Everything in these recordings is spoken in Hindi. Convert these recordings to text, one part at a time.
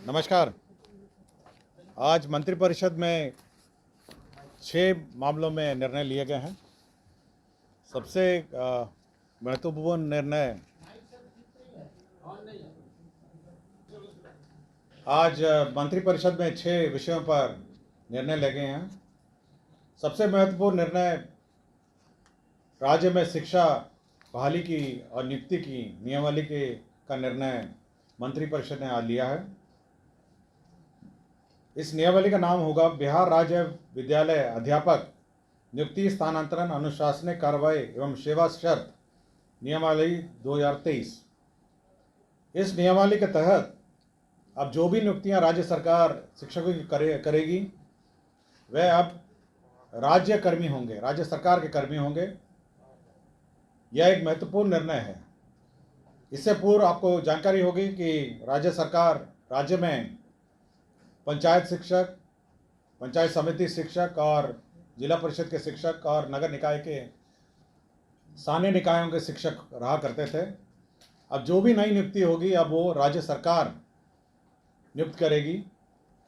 नमस्कार। आज मंत्रिपरिषद में 6 मामलों में निर्णय लिए गए हैं। सबसे महत्वपूर्ण निर्णय आज मंत्रिपरिषद में 6 विषयों पर निर्णय लिए गए हैं। सबसे महत्वपूर्ण निर्णय राज्य में शिक्षा बहाली की और नियुक्ति की नियमावली का निर्णय मंत्रिपरिषद ने आज लिया है। इस नियमावली का नाम होगा बिहार राज्य विद्यालय अध्यापक नियुक्ति स्थानांतरण अनुशासनिक कार्रवाई एवं सेवा शर्त नियमावली 2023। इस नियमावली के तहत अब जो भी नियुक्तियां राज्य सरकार शिक्षकों की करेगी वह अब राज्य कर्मी होंगे, राज्य सरकार के कर्मी होंगे। यह एक महत्वपूर्ण निर्णय है। इससे पूर्व आपको जानकारी होगी कि राज्य सरकार राज्य में पंचायत शिक्षक, पंचायत समिति शिक्षक और जिला परिषद के शिक्षक और नगर निकाय के स्थानीय निकायों के शिक्षक रहा करते थे। अब जो भी नई नियुक्ति होगी अब वो राज्य सरकार नियुक्त करेगी।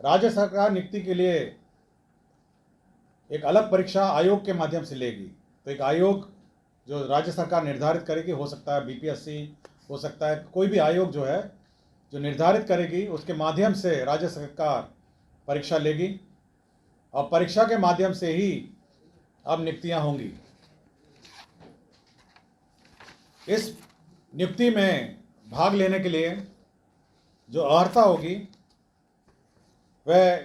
राज्य सरकार नियुक्ति के लिए एक अलग परीक्षा आयोग के माध्यम से लेगी। तो एक आयोग जो राज्य सरकार निर्धारित करेगी, हो सकता है बीपीएससी, हो सकता है कोई भी आयोग जो है जो निर्धारित करेगी, उसके माध्यम से राज्य सरकार परीक्षा लेगी और परीक्षा के माध्यम से ही अब नियुक्तियां होंगी। इस नियुक्ति में भाग लेने के लिए जो अर्हता होगी वह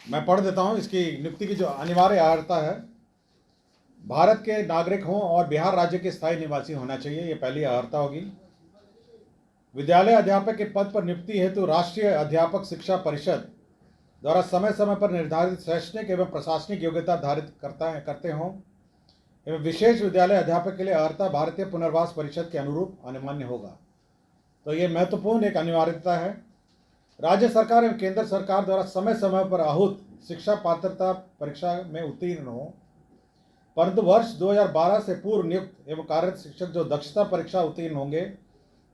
मैं पढ़ देता हूं। इसकी नियुक्ति की जो अनिवार्य अर्हता है, भारत के नागरिक हों और बिहार राज्य के स्थायी निवासी होना चाहिए, ये पहली अर्हता होगी। विद्यालय अध्यापक के पद पर नियुक्ति हेतु राष्ट्रीय अध्यापक शिक्षा परिषद द्वारा समय समय पर निर्धारित शैक्षणिक एवं प्रशासनिक योग्यता धारित करते हों एवं विशेष विद्यालय अध्यापक के लिए अर्हता भारतीय पुनर्वास परिषद के अनुरूप अनिवार्य होगा। तो ये महत्वपूर्ण एक अनिवार्यता है। राज्य सरकार एवं केंद्र सरकार द्वारा समय समय पर आहूत शिक्षा पात्रता परीक्षा में उत्तीर्ण हो, परंतु वर्ष 2012 से पूर्व नियुक्त एवं कार्यरत शिक्षक जो दक्षता परीक्षा उत्तीर्ण होंगे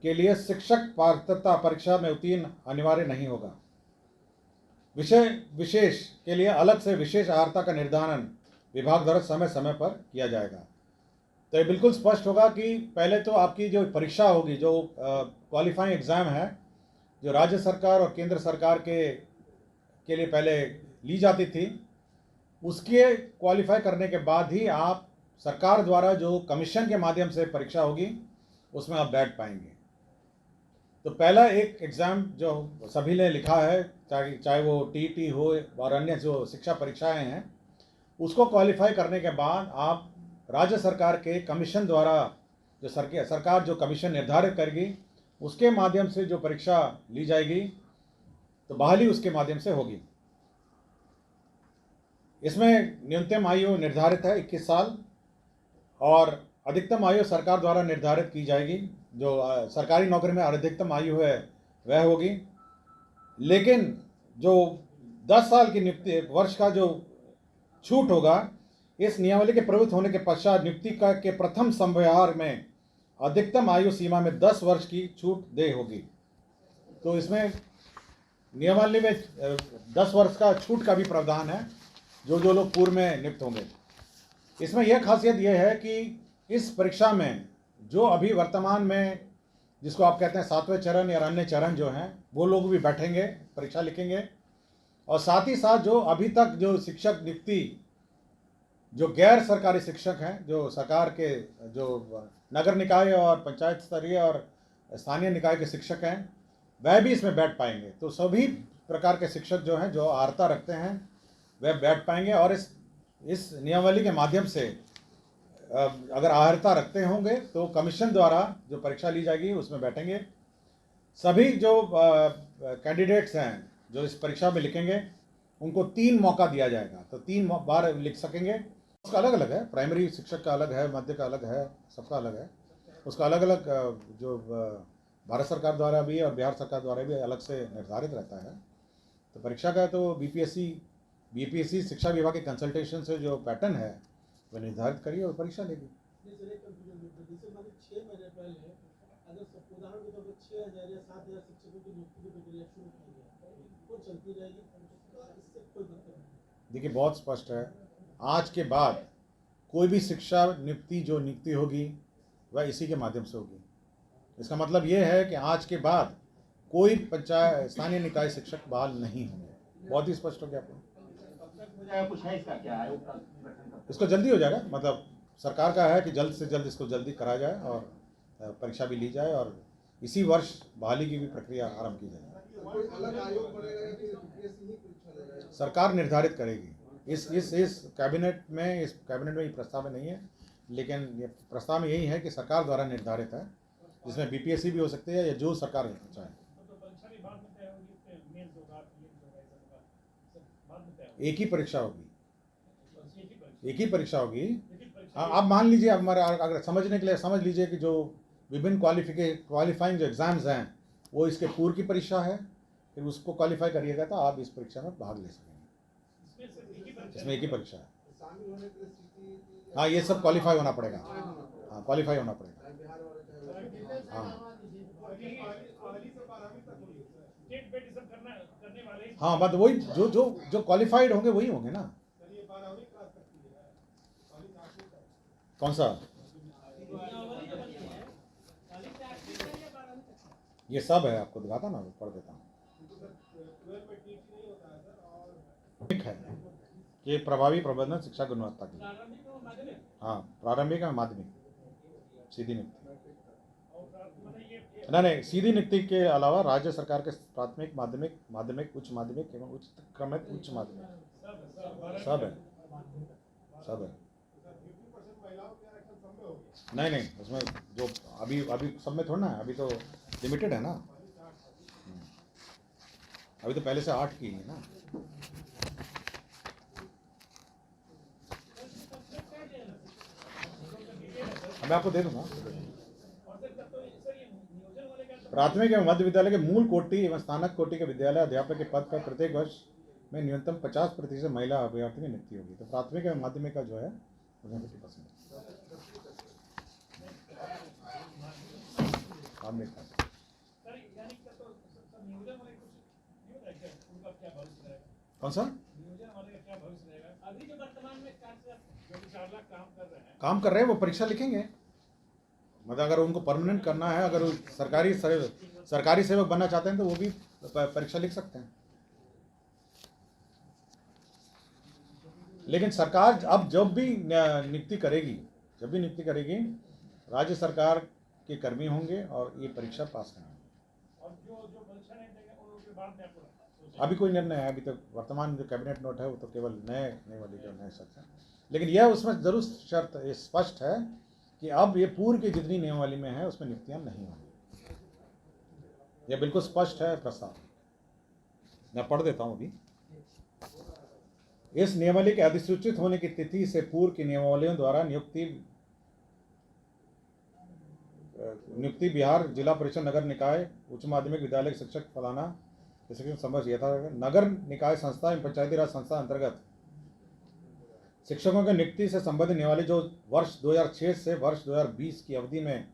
के लिए शिक्षक पात्रता परीक्षा में उत्तीर्ण अनिवार्य नहीं होगा। विषय विशेष के लिए अलग से विशेष अर्हता का निर्धारण विभाग द्वारा समय समय पर किया जाएगा। तो ये बिल्कुल स्पष्ट होगा कि पहले तो आपकी जो परीक्षा होगी, जो क्वालिफाइंग एग्ज़ाम है, जो राज्य सरकार और केंद्र सरकार के लिए पहले ली जाती थी, उसके क्वालिफाई करने के बाद ही आप सरकार द्वारा जो कमीशन के माध्यम से परीक्षा होगी उसमें आप बैठ पाएंगे। तो पहला एक एग्ज़ाम जो सभी ने लिखा है, चाहे वो टीईटी हो और अन्य जो शिक्षा परीक्षाएं हैं, उसको क्वालिफाई करने के बाद आप राज्य सरकार के कमीशन द्वारा जो सरकार जो कमीशन निर्धारित करेगी उसके माध्यम से जो परीक्षा ली जाएगी तो बहाली उसके माध्यम से होगी। इसमें न्यूनतम आयु निर्धारित है 21 साल और अधिकतम आयु सरकार द्वारा निर्धारित की जाएगी। जो सरकारी नौकरी में अधिकतम आयु है वह होगी, लेकिन जो 10 साल की नियुक्ति वर्ष का जो छूट होगा, इस नियमावली के प्रवृत्त होने के पश्चात नियुक्ति के प्रथम संव्यवहार में अधिकतम आयु सीमा में 10 वर्ष की छूट दे होगी। तो इसमें नियमावली में 10 वर्ष का छूट का भी प्रावधान है जो लोग पूर्व में नियुक्त होंगे। इसमें यह खासियत यह है कि इस परीक्षा में जो अभी वर्तमान में जिसको आप कहते हैं 7वें चरण या अन्य चरण जो हैं, वो लोग भी बैठेंगे, परीक्षा लिखेंगे। और साथ ही साथ जो अभी तक जो शिक्षक नियुक्ति जो गैर सरकारी शिक्षक हैं, जो सरकार के जो नगर निकाय और पंचायत स्तरीय और स्थानीय निकाय के शिक्षक हैं, वह भी इसमें बैठ पाएंगे। तो सभी प्रकार के शिक्षक जो हैं, जो अर्हता रखते हैं, वह बैठ पाएंगे। और इस नियमावली के माध्यम से अगर अर्हता रखते होंगे तो कमीशन द्वारा जो परीक्षा ली जाएगी उसमें बैठेंगे। सभी जो कैंडिडेट्स हैं जो इस परीक्षा में लिखेंगे उनको 3 मौका दिया जाएगा। तो 3 बार लिख सकेंगे। उसका अलग अलग है, प्राइमरी शिक्षक का अलग है, मध्य का अलग है, सबका अलग है। उसका अलग अलग जो भारत सरकार द्वारा भी और बिहार सरकार द्वारा भी अलग से निर्धारित रहता है। तो परीक्षा का तो बीपीएससी शिक्षा विभाग के कंसल्टेशन से जो पैटर्न है वह निर्धारित करिए और परीक्षा लेगी। अगर उदाहरण के तौर पर 6,000 या 7,000 शिक्षकों की नियुक्ति की प्रक्रिया शुरू की है वो चलती रहेगी, इससे कोई दिक्कत नहीं। देखिए बहुत स्पष्ट है, आज के बाद कोई भी शिक्षा नियुक्ति जो नियुक्ति होगी वह इसी के माध्यम से होगी। इसका मतलब ये है कि आज के बाद कोई पंचायत स्थानीय निकाय शिक्षक बहाल नहीं होंगे। बहुत ही स्पष्ट हो गया आपको। कुछ है इसका क्या है? इसको जल्दी हो जाएगा, मतलब सरकार का है कि जल्द से जल्द इसको जल्दी कराया जाए और परीक्षा भी ली जाए और इसी वर्ष बहाली की भी प्रक्रिया आरंभ की जाए। सरकार निर्धारित करेगी। इस कैबिनेट में ये प्रस्ताव में नहीं है, लेकिन ये प्रस्ताव में यही है कि सरकार द्वारा निर्धारित है, जिसमें बीपीएससी भी हो सकती है या जो सरकार चाहे। एक ही परीक्षा होगी, एक ही परीक्षा होगी। हाँ, आप मान लीजिए, अब हमारा अगर समझने के लिए समझ लीजिए कि जो विभिन्न क्वालिफाइंग जो एग्ज़ाम्स हैं वो इसके पूर्व की परीक्षा है, फिर उसको क्वालिफाई करिएगा तो आप इस परीक्षा में भाग ले सकेंगे। इसमें एक ही परीक्षा है। हाँ, ये सब क्वालिफाई होना पड़ेगा। हाँ, क्वालिफाई होना पड़ेगा। हाँ, बस वही जो क्वालिफाइड होंगे वही होंगे ना। कौन सा? ये सब है, आपको दिखाता ना, पढ़ देता हूँ। है कि प्रभावी प्रबंधन शिक्षा गुणवत्ता की। हाँ, प्रारंभिक और माध्यमिक सीधी नियुक्ति नहीं, सीधी नियुक्ति के अलावा राज्य सरकार के प्राथमिक, माध्यमिक, उच्च माध्यमिक एवं उच्च क्रमिक उच्च माध्यमिक सब है। नहीं, उसमें जो अभी सब में थोड़ा ना है, अभी तो लिमिटेड है ना। अभी तो पहले से 8 की है ना। मैं आपको दे दूंगा। प्राथमिक एवं मध्य विद्यालय के मूल कोटि एवं स्नातक कोटि के विद्यालय अध्यापक के पद पर प्रत्येक वर्ष में न्यूनतम 50% महिला अभ्यर्थी की नियुक्ति होगी। तो प्राथमिक एवं माध्यमिक का जो है उसमें 50%। कौन सा? अभी जो वर्तमान में 4 लाख काम कर रहे हैं वो परीक्षा लिखेंगे। मतलब अगर उनको परमानेंट करना है, अगर वो सरकारी सेवक बनना चाहते हैं तो वो भी परीक्षा लिख सकते हैं। लेकिन सरकार अब जब भी नियुक्ति करेगी राज्य सरकार के कर्मी होंगे और ये परीक्षा पास करेंगे। अभी कोई निर्णय है, अभी तक वर्तमान जो कैबिनेट नोट है वो तो केवल नए वाली जो नए शर्त है। लेकिन यह उसमें जरूर शर्त स्पष्ट है कि अब ये पूर्व की जितनी नियमावली में है उसमें नियुक्तियां नहीं होंगी। यह बिल्कुल स्पष्ट है प्रस्ताव। मैं पढ़ देता हूं अभी। इस नियमावली के अधिसूचित होने की तिथि से पूर्व की नियमावलियों द्वारा नियुक्ति बिहार जिला परिषद नगर निकाय उच्च माध्यमिक विद्यालय के शिक्षक फलाना संबंध यथा नगर निकाय संस्था एवं पंचायती राज संस्था अंतर्गत शिक्षकों की नियुक्ति से संबंधित नियमावली जो वर्ष 2006 से वर्ष 2020 की अवधि में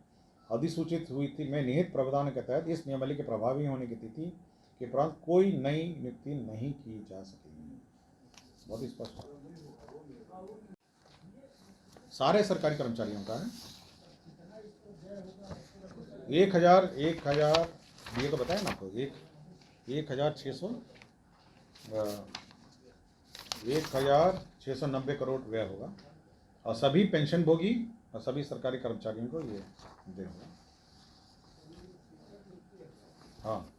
अधिसूचित हुई थी में निहित प्रावधान के तहत इस नियमावली के प्रभावी होने की तिथि के उपरांत कोई नई नियुक्ति नहीं की जा सकेगी। बहुत ही स्पष्ट है। सारे सरकारी कर्मचारियों का है। 1000 ये तो बताया ना आपको, 1690 करोड़ व्यय होगा और सभी पेंशनभोगी और सभी सरकारी कर्मचारियों को ये दे होगा। हाँ,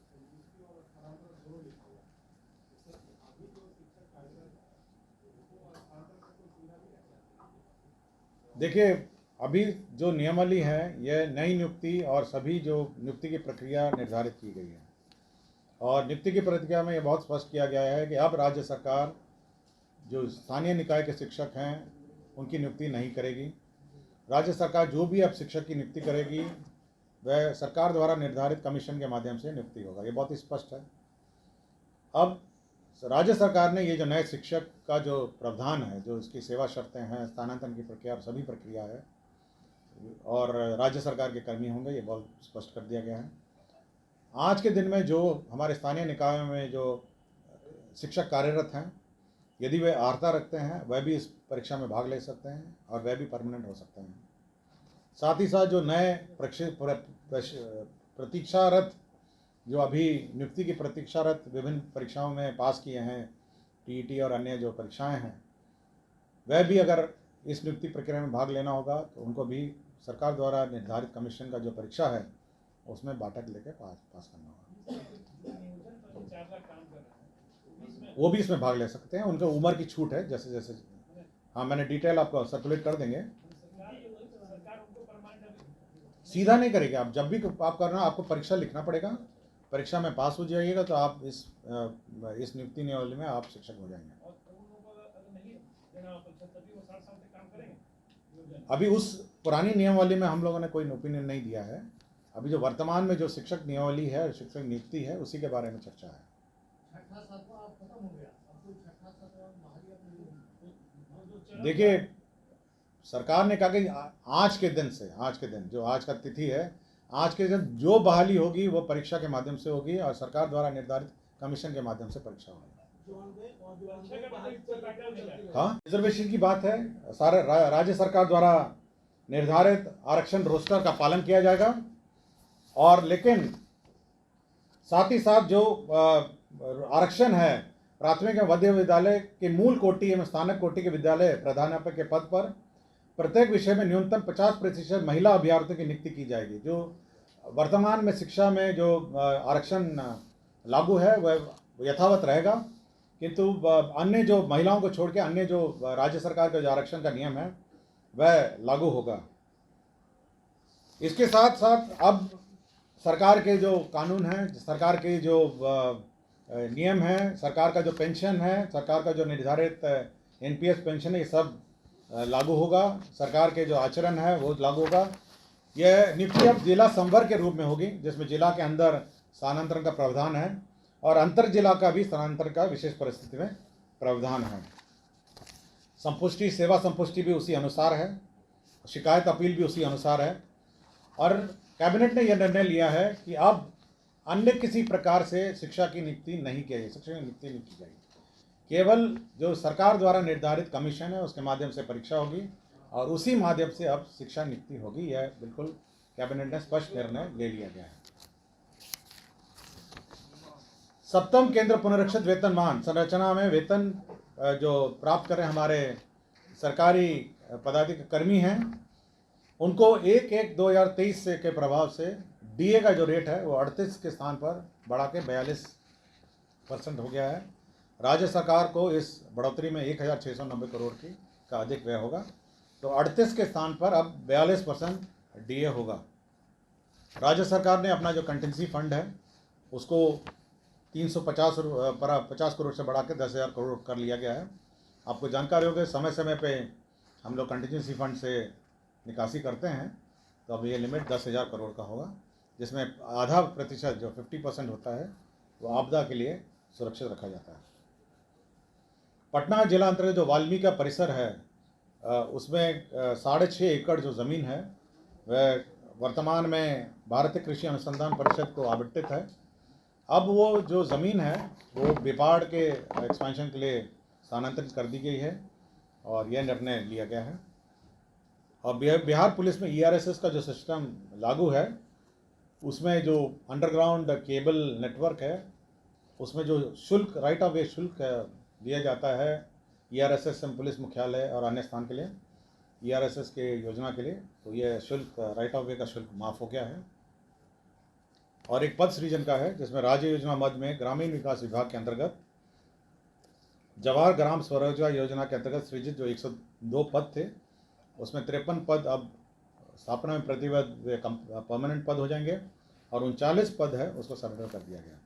देखिए अभी जो नियमावली है यह नई नियुक्ति और सभी जो नियुक्ति की प्रक्रिया निर्धारित की गई है और नियुक्ति की प्रक्रिया में यह बहुत स्पष्ट किया गया है कि अब राज्य सरकार जो स्थानीय निकाय के शिक्षक हैं उनकी नियुक्ति नहीं करेगी। राज्य सरकार जो भी अब शिक्षक की नियुक्ति करेगी वह सरकार द्वारा निर्धारित कमीशन के माध्यम से नियुक्ति होगा। ये बहुत ही स्पष्ट है। अब राज्य सरकार ने ये जो नए शिक्षक का जो प्रावधान है, जो इसकी सेवा शर्तें हैं, स्थानांतरण की प्रक्रिया, सभी प्रक्रिया है, और राज्य सरकार के कर्मी होंगे, ये बहुत स्पष्ट कर दिया गया है। आज के दिन में जो हमारे स्थानीय निकायों में जो शिक्षक कार्यरत हैं, यदि वे अर्हता रखते हैं, वह भी इस परीक्षा में भाग ले सकते हैं और वह भी परमानेंट हो सकते हैं। साथ ही साथ जो नए प्रतीक्षारत, जो अभी नियुक्ति की प्रतीक्षारत विभिन्न परीक्षाओं में पास किए हैं, टीईटी और अन्य जो परीक्षाएं हैं, वह भी अगर इस नियुक्ति प्रक्रिया में भाग लेना होगा तो उनको भी सरकार द्वारा निर्धारित कमीशन का जो परीक्षा है उसमें बैठक लेकर पास करना होगा। वो भी इसमें भाग ले सकते हैं, उनके उम्र की छूट है जैसे जैसे। हाँ, मैंने डिटेल आपको सर्कुलेट कर देंगे। सीधा नहीं करेगा, आप जब भी आप करना आपको परीक्षा लिखना पड़ेगा, परीक्षा में पास हो जाइएगा तो आप इस नियुक्ति नियमावली में आप शिक्षक हो जाएंगे। अभी उस पुरानी नियमावली में हम लोगों ने कोई ओपिनियन नहीं दिया है। अभी जो वर्तमान में जो शिक्षक नियमावली है, शिक्षक नियुक्ति है, उसी के बारे में चर्चा है। देखिए, सरकार ने कहा कि आज के दिन जो आज का तिथि है, आज के दिन जो बहाली होगी वो परीक्षा के माध्यम से होगी और सरकार द्वारा निर्धारित कमीशन के माध्यम से परीक्षा होगी। हाँ, रिजर्वेशन की बात है, सारे राज्य सरकार द्वारा निर्धारित आरक्षण रोस्टर का पालन किया जाएगा। और लेकिन साथ ही साथ जो आरक्षण है प्राथमिक एवं मध्य विद्यालय के मूल कोटि एवं स्थानक कोटि के विद्यालय प्रधानाध्यापक के पद पर प्रत्येक विषय में न्यूनतम 50% महिला अभ्यर्थियों की नियुक्ति की जाएगी। जो वर्तमान में शिक्षा में जो आरक्षण लागू है वह यथावत रहेगा, किंतु अन्य जो महिलाओं को छोड़ के अन्य जो राज्य सरकार का जो आरक्षण का नियम है वह लागू होगा। इसके साथ साथ अब सरकार के जो कानून हैं, सरकार के जो नियम हैं, सरकार का जो पेंशन है, सरकार का जो निर्धारित एनपीएस पेंशन है, ये सब लागू होगा। सरकार के जो आचरण है वो लागू होगा। यह नियुक्ति अब जिला संवर्ग के रूप में होगी, जिसमें जिला के अंदर स्थानांतरण का प्रावधान है और अंतर जिला का भी स्थानांतरण का विशेष परिस्थिति में प्रावधान है। संपुष्टि, सेवा संपुष्टि भी उसी अनुसार है, शिकायत अपील भी उसी अनुसार है। और कैबिनेट ने यह निर्णय लिया है कि अब अन्य किसी प्रकार से शिक्षा की नियुक्ति नहीं की जाएगी, शिक्षक की नियुक्ति नहीं की जाएगी। केवल जो सरकार द्वारा निर्धारित कमीशन है उसके माध्यम से परीक्षा होगी और उसी माध्यम से अब शिक्षा नियुक्ति होगी। यह बिल्कुल कैबिनेट ने स्पष्ट निर्णय ले लिया गया है। सप्तम केंद्र पुनरीक्षित वेतनमान संरचना में वेतन जो प्राप्त कर रहे हमारे सरकारी पदाधिकारी कर्मी हैं, उनको 1/1/2023 से के प्रभाव से डीए का जो रेट है वो 38 के स्थान पर बढ़ा के 42% हो गया है। राज्य सरकार को इस बढ़ोतरी में 1690 करोड़ का अधिक व्यय होगा, तो 38 के स्थान पर अब 42% डीए होगा। राज्य सरकार ने अपना जो कंटिजेंसी फंड है उसको 350 करोड़ से बढ़ा के 10,000 करोड़ कर लिया गया है। आपको जानकारी होगी, समय समय पे हम लोग कंटिजेंसी फंड से निकासी करते हैं, तो अब ये लिमिट 10,000 करोड़ का होगा, जिसमें आधा प्रतिशत जो 50% होता है वो आपदा के लिए सुरक्षित रखा जाता है। पटना जिला अंतर्गत जो वाल्मीकि का परिसर है उसमें 6.5 एकड़ जो ज़मीन है वह वर्तमान में भारतीय कृषि अनुसंधान परिषद को आवंटित है। अब वो जो ज़मीन है वो बिपाड़ के एक्सपेंशन के लिए स्थानांतरित कर दी गई है और यह निर्णय लिया गया है। और बिहार पुलिस में ईआरएसएस का जो सिस्टम लागू है उसमें जो अंडरग्राउंड केबल नेटवर्क है उसमें जो शुल्क, राइट ऑफ वे शुल्क दिया जाता है ईआरएसएस पुलिस मुख्यालय और अन्य स्थान के लिए, ईआरएसएस के योजना के लिए, तो यह शुल्क, राइट ऑफ वे का शुल्क माफ़ हो गया है। और एक पद सृजन का है जिसमें राज्य योजना मद में ग्रामीण विकास विभाग के अंतर्गत जवाहर ग्राम स्वरोजगार योजना के अंतर्गत सृजित जो 102 पद थे उसमें 53 पद अब स्थापना में प्रतिबद्ध परमानेंट पद हो जाएंगे और 39 पद है उसको सरेंडर कर दिया गया।